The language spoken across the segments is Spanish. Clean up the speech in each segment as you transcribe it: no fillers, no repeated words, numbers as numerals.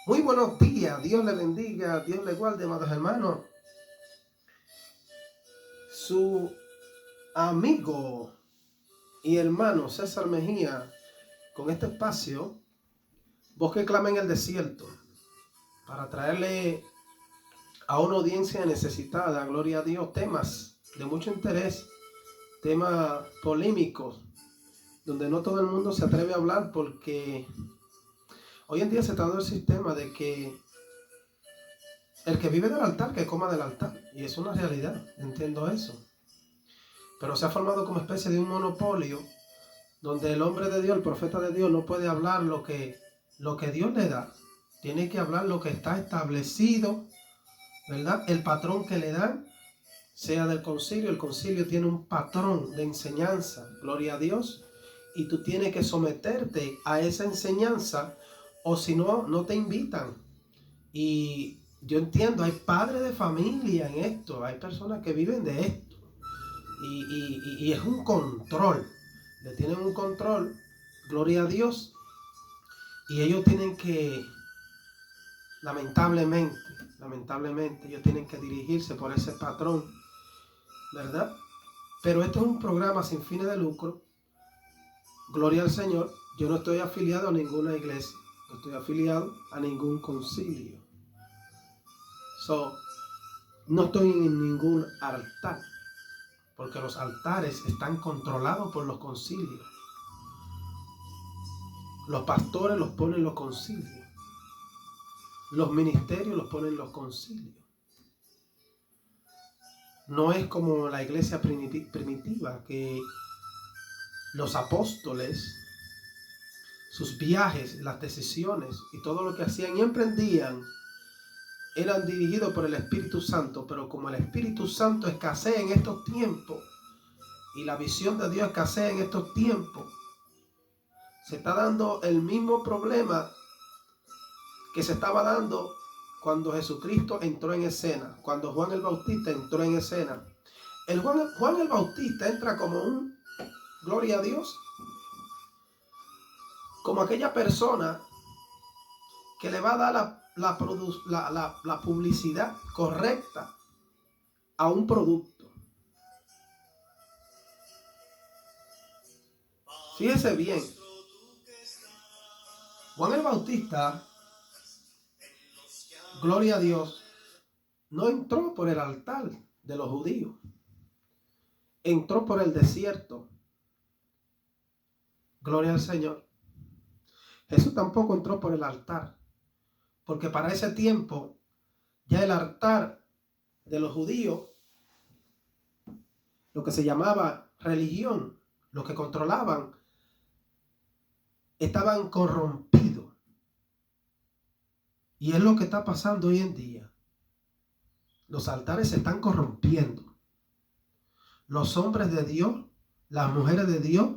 Muy buenos días, Dios le bendiga, Dios le guarde, amados hermanos. Su amigo y hermano César Mejía, con este espacio, Voz que clama en el desierto, para traerle a una audiencia necesitada, gloria a Dios, temas de mucho interés, temas polémicos, donde no todo el mundo se atreve a hablar, porque hoy en día se está dando el sistema de que el que vive del altar, que coma del altar. Y es una realidad, entiendo eso. Pero se ha formado como especie de un monopolio donde el hombre de Dios, el profeta de Dios, no puede hablar lo que Dios le da. Tiene que hablar lo que está establecido, ¿verdad? El patrón que le dan, sea del concilio. El concilio tiene un patrón de enseñanza, gloria a Dios. Y tú tienes que someterte a esa enseñanza, o si no, no te invitan. Y yo entiendo, hay padres de familia en esto, hay personas que viven de esto. Y es un control, le tienen un control, gloria a Dios. Y ellos tienen que, lamentablemente, ellos tienen que dirigirse por ese patrón, ¿verdad? Pero esto es un programa sin fines de lucro, gloria al Señor. Yo no estoy afiliado a ninguna iglesia, no estoy afiliado a ningún concilio. No estoy en ningún altar, porque los altares están controlados por los concilios. Los pastores los ponen los concilios. Los ministerios los ponen los concilios. No es como la iglesia primitiva, que los apóstoles, sus viajes, las decisiones y todo lo que hacían y emprendían eran dirigidos por el Espíritu Santo. Pero como el Espíritu Santo escasea en estos tiempos y la visión de Dios escasea en estos tiempos, se está dando el mismo problema que se estaba dando cuando Jesucristo entró en escena, cuando Juan el Bautista entró en escena. Juan el Bautista entra como un, gloria a Dios, como aquella persona que le va a dar la publicidad correcta a un producto. Fíjese bien, Juan el Bautista, gloria a Dios, no entró por el altar de los judíos, entró por el desierto. Gloria al Señor. Jesús tampoco entró por el altar, porque para ese tiempo ya el altar de los judíos, lo que se llamaba religión, los que controlaban, estaban corrompidos. Y es lo que está pasando hoy en día. Los altares se están corrompiendo. Los hombres de Dios, las mujeres de Dios,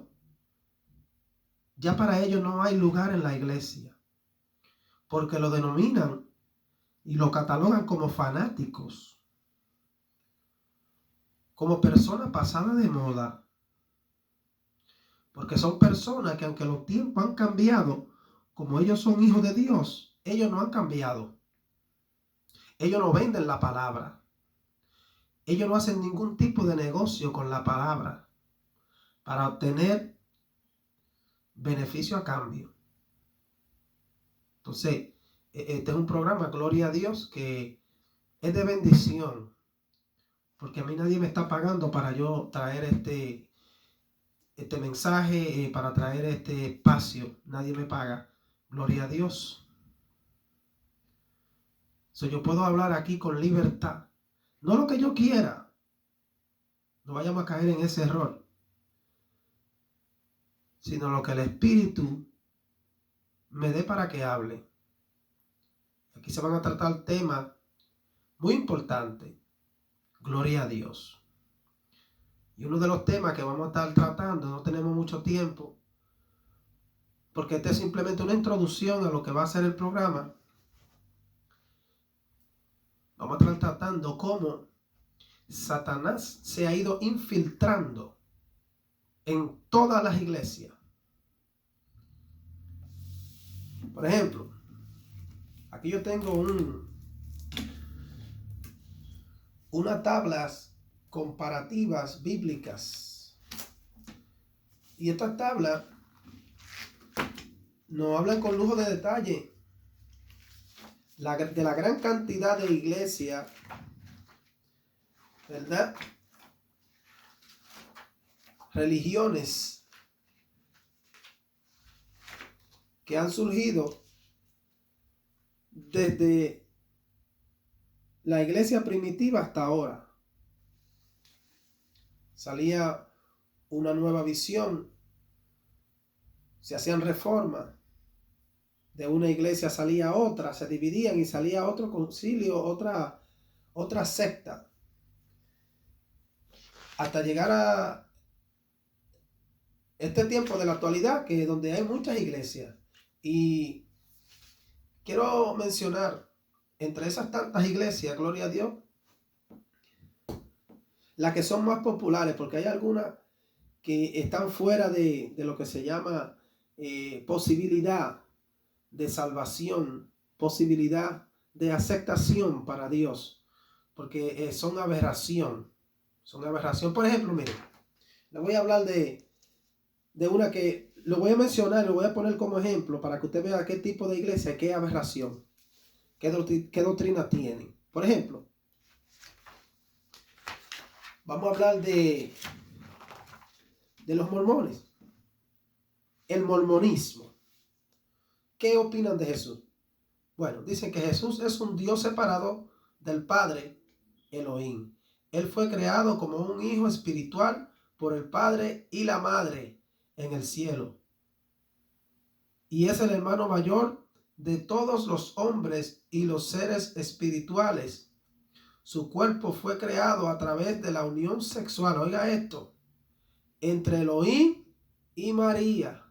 ya para ellos no hay lugar en la iglesia, porque lo denominan y lo catalogan como fanáticos, como personas pasadas de moda, porque son personas que, aunque los tiempos han cambiado, como ellos son hijos de Dios, ellos no han cambiado. Ellos no venden la palabra. Ellos no hacen ningún tipo de negocio con la palabra para obtener beneficio a cambio. Entonces, este es un programa, gloria a Dios, que es de bendición, porque a mí nadie me está pagando para yo traer este mensaje, para traer este espacio. Nadie me paga, gloria a Dios. Yo puedo hablar aquí con libertad, no lo que yo quiera. No vayamos a caer en ese error, sino lo que el Espíritu me dé para que hable. Aquí se van a tratar temas muy importantes, gloria a Dios. Y uno de los temas que vamos a estar tratando, no tenemos mucho tiempo, porque este es simplemente una introducción a lo que va a ser el programa. Vamos a estar tratando cómo Satanás se ha ido infiltrando en todas las iglesias. Por ejemplo, Aquí yo tengo unas tablas comparativas bíblicas. Y estas tablas nos hablan con lujo de detalle de la gran cantidad de iglesias, ¿verdad? Religiones que han surgido desde la iglesia primitiva hasta ahora. Salía una nueva visión, se hacían reformas, de una iglesia salía otra, se dividían y salía otro concilio, otra secta, hasta llegar a este tiempo de la actualidad, que donde hay muchas iglesias. Y quiero mencionar, entre esas tantas iglesias, gloria a Dios, las que son más populares, porque hay algunas que están fuera de lo que se llama posibilidad de salvación, posibilidad de aceptación para Dios, porque son aberración. Son aberración. Por ejemplo, miren, le voy a hablar de una que lo voy a mencionar, lo voy a poner como ejemplo para que usted vea qué tipo de iglesia, qué aberración, qué doctrina tienen. Por ejemplo, vamos a hablar de los mormones, el mormonismo. ¿Qué opinan de Jesús? Bueno, dicen que Jesús es un Dios separado del Padre Elohim. Él fue creado como un hijo espiritual por el Padre y la Madre en el cielo. Y es el hermano mayor de todos los hombres y los seres espirituales. Su cuerpo fue creado a través de la unión sexual, oiga esto, entre Elohim y María.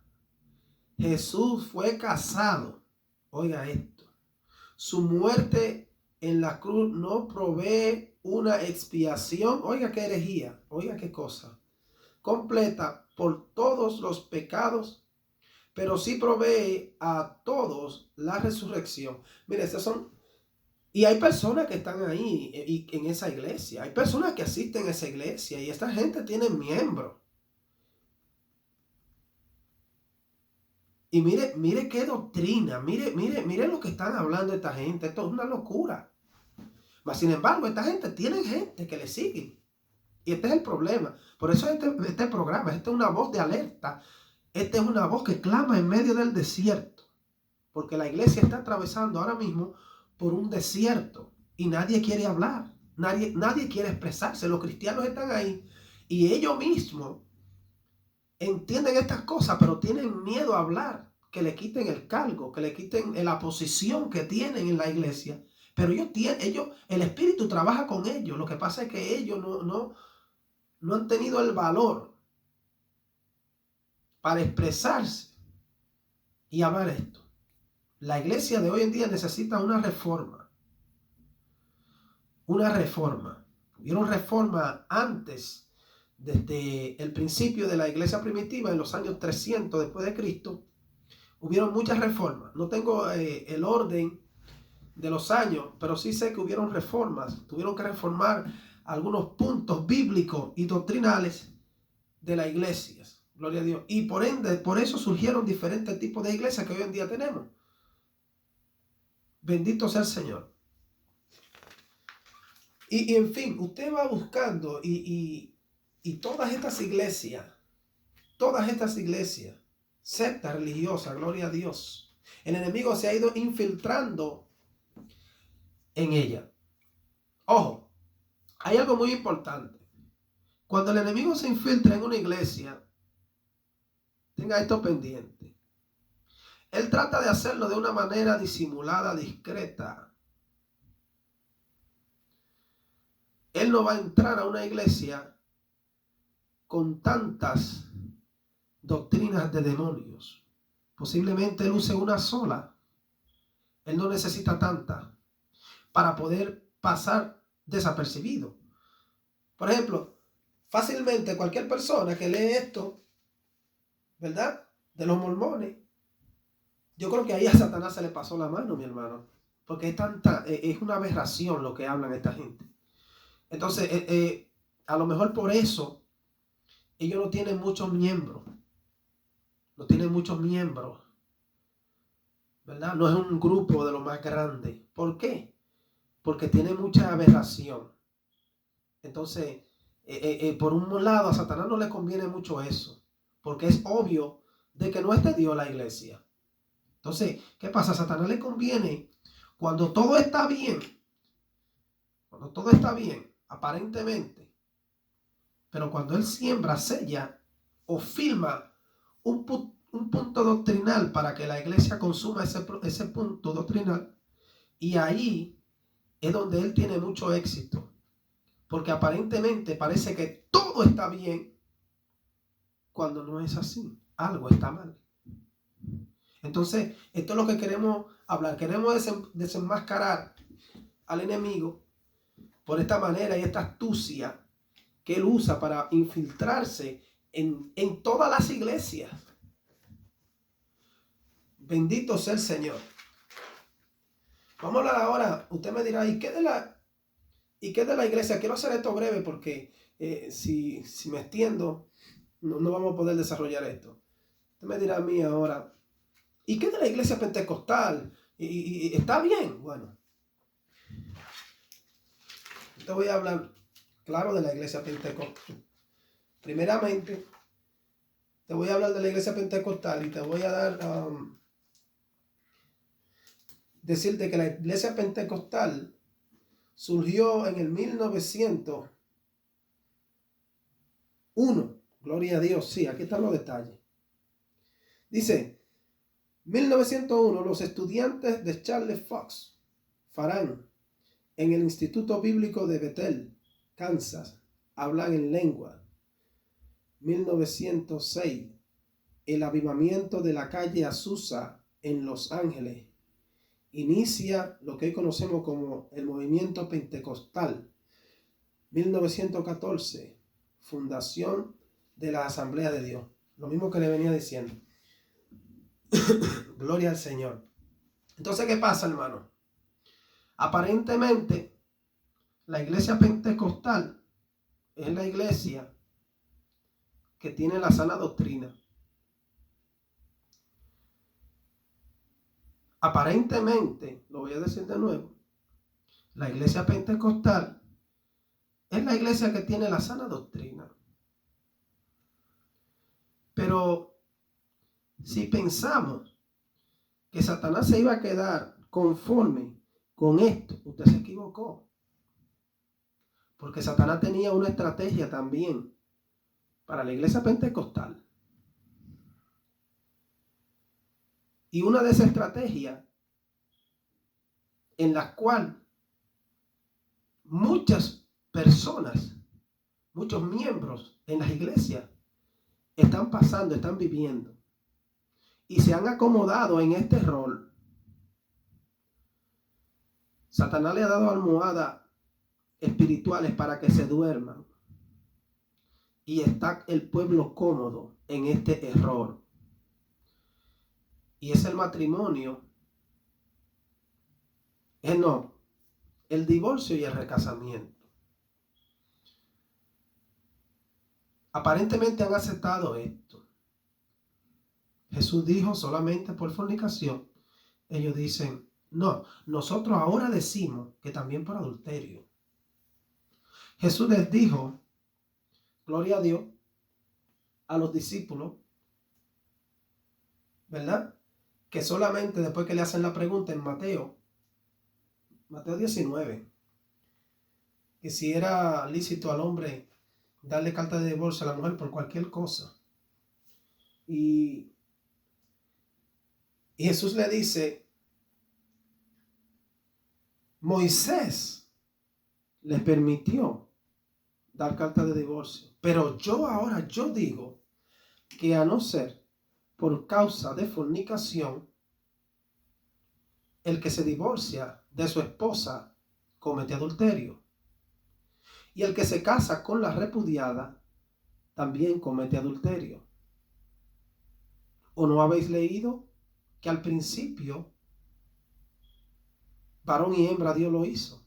Jesús fue casado, oiga esto. Su muerte en la cruz no provee una expiación, oiga qué herejía, oiga qué cosa, completa por todos los pecados, pero sí provee a todos la resurrección. Mire, estos son, y hay personas que están ahí en esa iglesia, hay personas que asisten a esa iglesia y esta gente tiene miembros. Y mire qué doctrina, mire lo que están hablando esta gente. Esto es una locura. Mas sin embargo, esta gente tiene gente que le sigue. Y este es el problema. Por eso este programa, esta es una voz de alerta. Esta es una voz que clama en medio del desierto. Porque la iglesia está atravesando ahora mismo por un desierto. Y nadie quiere hablar. Nadie quiere expresarse. Los cristianos están ahí. Y ellos mismos entienden estas cosas, pero tienen miedo a hablar, que le quiten el cargo, que le quiten la posición que tienen en la iglesia. Pero ellos, el Espíritu trabaja con ellos. Lo que pasa es que ellos no han tenido el valor para expresarse y hablar esto. La iglesia de hoy en día necesita una reforma. Una reforma. Hubieron reforma antes. Desde el principio de la iglesia primitiva, en los años 300 después de Cristo, hubieron muchas reformas. No tengo el orden de los años, pero sí sé que hubieron reformas. Tuvieron que reformar algunos puntos bíblicos y doctrinales de las iglesias. Gloria a Dios. Y por ende, por eso surgieron diferentes tipos de iglesias que hoy en día tenemos. Bendito sea el Señor. Y en fin, usted va buscando y todas estas iglesias, sectas religiosas, gloria a Dios, el enemigo se ha ido infiltrando en ella. Ojo, hay algo muy importante. Cuando el enemigo se infiltra en una iglesia, tenga esto pendiente. Él trata de hacerlo de una manera disimulada, discreta. Él no va a entrar a una iglesia con tantas doctrinas de demonios. Posiblemente él use una sola. Él no necesita tanta para poder pasar desapercibido. Por ejemplo, fácilmente cualquier persona que lee esto, ¿verdad?, de los mormones, yo creo que ahí a Satanás se le pasó la mano, mi hermano. porque es una aberración lo que hablan esta gente. Entonces, a lo mejor por eso ellos no tienen muchos miembros. No tienen muchos miembros, ¿verdad? No es un grupo de lo más grande. ¿Por qué? Porque tiene mucha aberración. Entonces, por un lado, a Satanás no le conviene mucho eso, porque es obvio de que no es de Dios la iglesia. Entonces, ¿qué pasa? A Satanás le conviene cuando todo está bien, aparentemente, pero cuando él siembra, sella o firma un punto doctrinal para que la iglesia consuma ese punto doctrinal, y ahí es donde él tiene mucho éxito, porque aparentemente parece que todo está bien cuando no es así, algo está mal. Entonces, esto es lo que queremos hablar, queremos desenmascarar al enemigo por esta manera y esta astucia que él usa para infiltrarse en todas las iglesias. Bendito sea el Señor. Vamos a hablar ahora, usted me dirá, ¿y qué de la iglesia? Quiero hacer esto breve porque si me extiendo, no vamos a poder desarrollar esto. Usted me dirá a mí ahora, ¿y qué de la iglesia pentecostal? ¿Y está bien? Bueno, te voy a hablar, claro, de la iglesia pentecostal. Primeramente, te voy a hablar de la iglesia pentecostal y te voy a dar, decirte que la iglesia pentecostal surgió en el 1901. Gloria a Dios, sí, aquí están los detalles. Dice, 1901, los estudiantes de Charles Fox Farran en el Instituto Bíblico de Bethel, Kansas, hablan en lengua. 1906, el avivamiento de la calle Azusa en Los Ángeles inicia lo que hoy conocemos como el movimiento pentecostal. 1914, fundación de la Asamblea de Dios. Lo mismo que le venía diciendo. Gloria al Señor. Entonces, ¿qué pasa, hermano? Aparentemente, la iglesia pentecostal es la iglesia que tiene la sana doctrina. Aparentemente, lo voy a decir de nuevo, la iglesia pentecostal es la iglesia que tiene la sana doctrina. Pero si pensamos que Satanás se iba a quedar conforme con esto, usted se equivocó. Porque Satanás tenía una estrategia también para la iglesia pentecostal. Y una de esas estrategias en la cual muchas personas, muchos miembros en las iglesias están pasando, están viviendo y se han acomodado en este rol. Satanás le ha dado almohadas espirituales para que se duerman y está el pueblo cómodo en este error. Y es el matrimonio, el divorcio y el recasamiento. Aparentemente han aceptado esto. Jesús dijo solamente por fornicación. Ellos dicen, no, nosotros ahora decimos que también por adulterio. Jesús les dijo, gloria a Dios, a los discípulos, ¿verdad? Que solamente después que le hacen la pregunta en Mateo 19, que si era lícito al hombre darle carta de divorcio a la mujer por cualquier cosa. Y Jesús le dice, Moisés le permitió dar carta de divorcio, pero yo digo que a no ser por causa de fornicación, el que se divorcia de su esposa comete adulterio. Y el que se casa con la repudiada también comete adulterio. ¿O no habéis leído que al principio varón y hembra Dios lo hizo.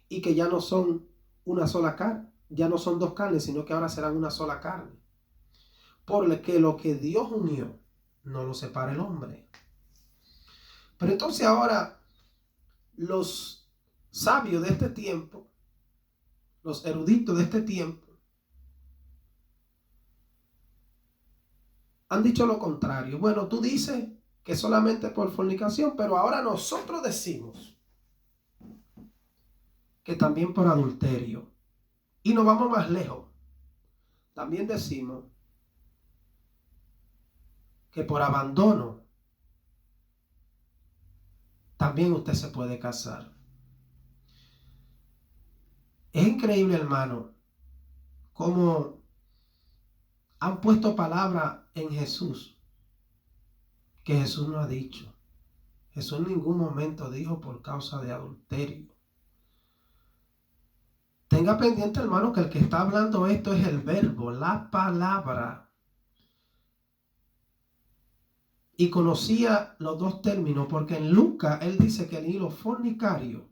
Y que ya no son una sola carne, ya no son dos carnes, sino que ahora serán una sola carne. Porque lo que Dios unió, no lo separa el hombre. Pero entonces ahora los sabios de este tiempo, los eruditos de este tiempo, han dicho lo contrario. Bueno, tú dices que solamente por fornicación, pero ahora nosotros decimos que también por adulterio. Y nos vamos más lejos. También decimos que por abandono también usted se puede casar. Es increíble, hermano, cómo han puesto palabra en Jesús que Jesús no ha dicho. Jesús en ningún momento dijo por causa de adulterio. Tenga pendiente, hermano, que el que está hablando esto es el verbo, la palabra. Y conocía los dos términos, porque en Lucas él dice que ni los fornicarios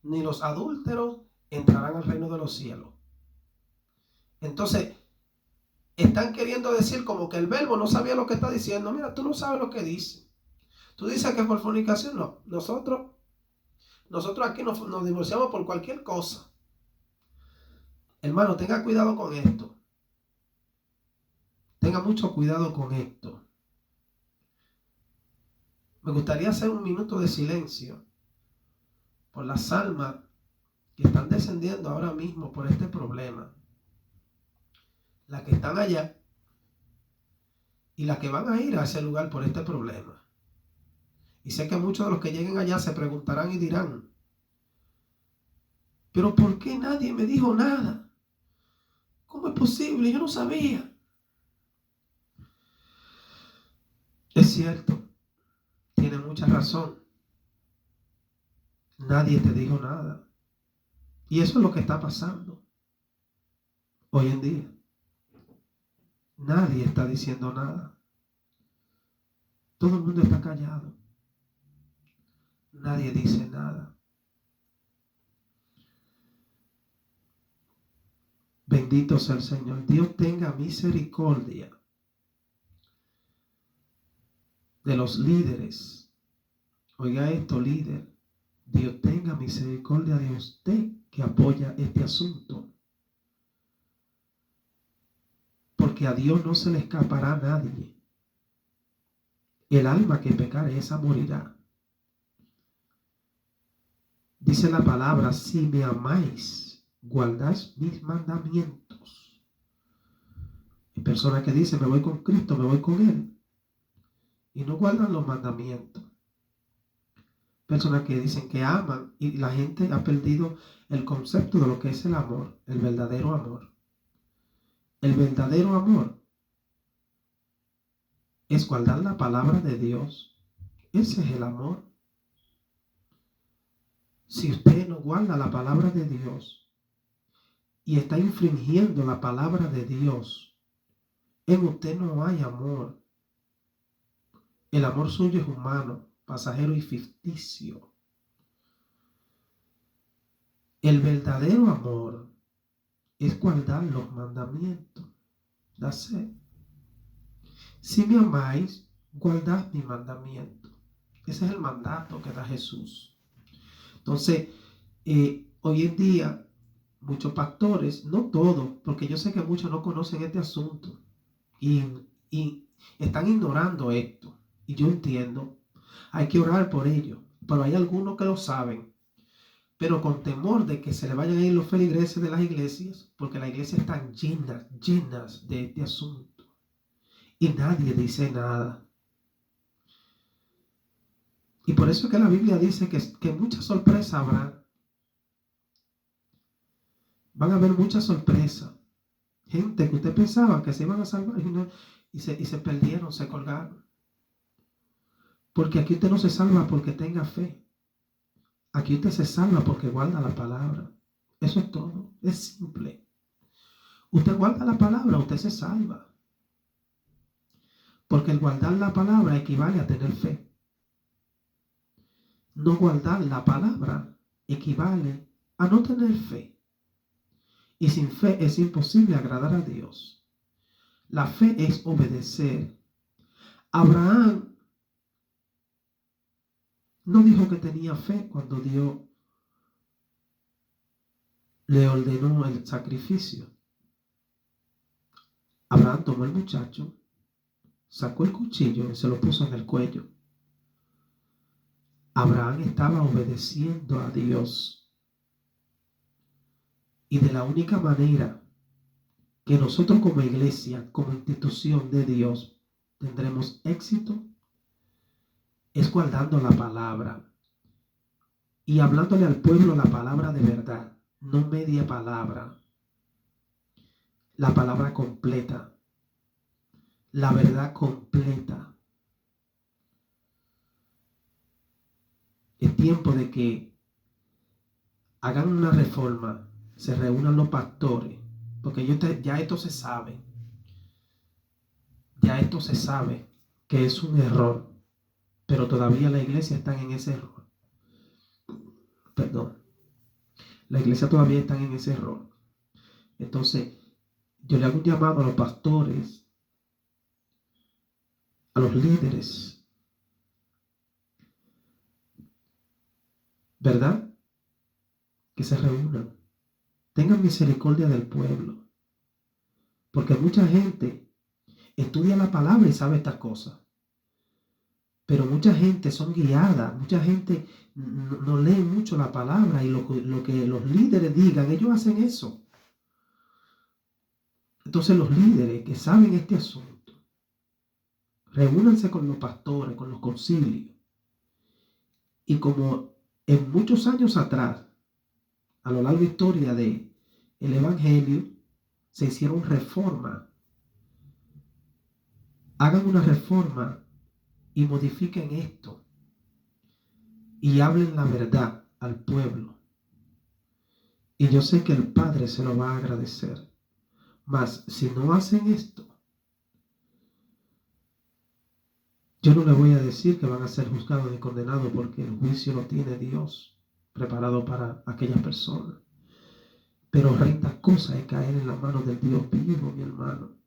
ni los adúlteros entrarán al reino de los cielos. Entonces, están queriendo decir como que el verbo no sabía lo que está diciendo. Mira, tú no sabes lo que dice. Tú dices que es por fornicación. No, nosotros aquí nos divorciamos por cualquier cosa. Hermano, tenga cuidado con esto. Tenga mucho cuidado con esto. Me gustaría hacer un minuto de silencio por las almas que están descendiendo ahora mismo por este problema. Las que están allá y las que van a ir a ese lugar por este problema. Y sé que muchos de los que lleguen allá se preguntarán y dirán, ¿pero por qué nadie me dijo nada? ¿Cómo es posible? Yo no sabía. Es cierto, tiene mucha razón. Nadie te dijo nada. Y eso es lo que está pasando hoy en día. Nadie está diciendo nada. Todo el mundo está callado. Nadie dice nada. Bendito sea el Señor. Dios tenga misericordia de los líderes. Oiga esto, líder. Dios tenga misericordia de usted que apoya este asunto. Porque a Dios no se le escapará a nadie. El alma que pecare, esa morirá. Dice la palabra, si me amáis, guardad mis mandamientos. Hay personas que dicen, me voy con Cristo, me voy con Él. Y no guardan los mandamientos. Personas que dicen que aman y la gente ha perdido el concepto de lo que es el amor, el verdadero amor. El verdadero amor es guardar la palabra de Dios. Ese es el amor. Si usted no guarda la palabra de Dios y está infringiendo la palabra de Dios, en usted no hay amor. El amor suyo es humano, pasajero y ficticio. El verdadero amor es guardar los mandamientos. That's it. Si me amáis, guardad mi mandamiento. Ese es el mandato que da Jesús. Entonces, hoy en día, muchos pastores, no todos, porque yo sé que muchos no conocen este asunto y están ignorando esto. Y yo entiendo, hay que orar por ello, pero hay algunos que lo saben, pero con temor de que se le vayan a ir los feligreses de las iglesias, porque las iglesias están llenas de este asunto y nadie dice nada. Y por eso es que la Biblia dice que muchas sorpresas habrá. Van a haber muchas sorpresas. Gente que usted pensaba que se iban a salvar y se perdieron, se colgaron. Porque aquí usted no se salva porque tenga fe. Aquí usted se salva porque guarda la palabra. Eso es todo. Es simple. Usted guarda la palabra, usted se salva. Porque el guardar la palabra equivale a tener fe. no guardar la palabra equivale a no tener fe. Y sin fe es imposible agradar a Dios. La fe es obedecer. Abraham no dijo que tenía fe cuando Dios le ordenó el sacrificio. Abraham tomó el muchacho, sacó el cuchillo y se lo puso en el cuello. Abraham estaba obedeciendo a Dios. Y de la única manera que nosotros como iglesia, como institución de Dios, tendremos éxito es guardando la palabra y hablándole al pueblo la palabra de verdad, no media palabra, la palabra completa, la verdad completa. Es tiempo de que hagan una reforma, se reúnan los pastores, porque ya esto se sabe, que es un error. Pero todavía la iglesia está en ese error. Perdón. La iglesia todavía está en ese error. Entonces, yo le hago un llamado a los pastores, a los líderes, ¿verdad? Que se reúnan. Tengan misericordia del pueblo. Porque mucha gente estudia la palabra y sabe estas cosas. Pero mucha gente son guiadas, mucha gente no lee mucho la palabra y lo que los líderes digan, ellos hacen eso. Entonces los líderes que saben este asunto, reúnanse con los pastores, con los concilios. Y como en muchos años atrás, a lo largo de la historia del Evangelio, se hicieron reformas. Hagan una reforma y modifiquen esto. Y hablen la verdad al pueblo. Y yo sé que el Padre se lo va a agradecer. Mas si no hacen esto, yo no le voy a decir que van a ser juzgados ni condenados, porque el juicio lo tiene Dios preparado para aquellas personas. Pero horrenda cosa es caer en las manos del Dios vivo, mi hermano.